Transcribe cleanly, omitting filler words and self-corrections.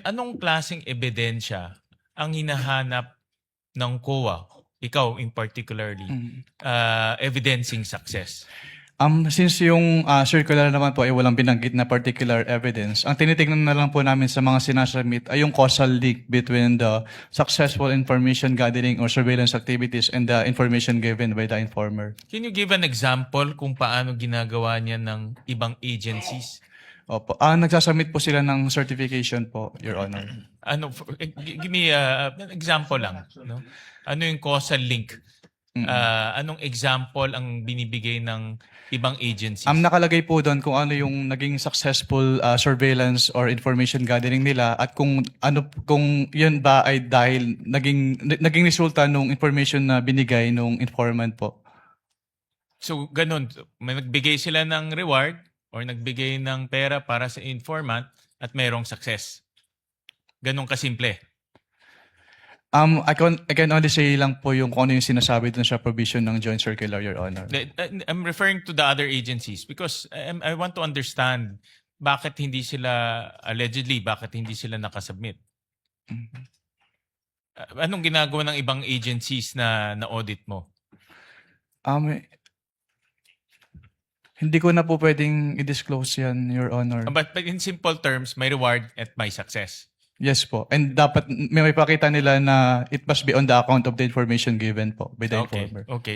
Anong klaseng ebidensya ang hinahanap ng COA, ikaw in particularly, evidencing success? Since yung circular naman po ay walang binanggit na particular evidence, ang tinitingnan na lang po namin sa mga sinasubmit ay yung causal link between the successful information gathering or surveillance activities and the information given by the informer. Can you give an example kung paano ginagawa niya ng ibang agencies? Opo. Nagsasubmit po sila ng certification po, Your Honor. Give me an example lang. No? Ano yung causal link? Anong example ang binibigay ng ibang agencies? Nakalagay po doon kung ano yung naging successful surveillance or information gathering nila at kung yun ba ay dahil naging resulta nung information na binigay nung informant po. So, ganun. May nagbigay sila ng reward or nagbigay ng pera para sa informant at mayroong success. Ganun kasimple. I can only say lang po yung kung ano yung sinasabi dun sa provision ng Joint Circular, Your Honor. I'm referring to the other agencies because I want to understand bakit hindi sila, allegedly, bakit hindi sila nakasubmit. Anong ginagawa ng ibang agencies na audit mo? Hindi ko na po pwedeng i-disclose yan, Your Honor. But in simple terms, may reward at may success. Yes po. And dapat may pakita nila na it must be on the account of the information given po by the informer. Okay.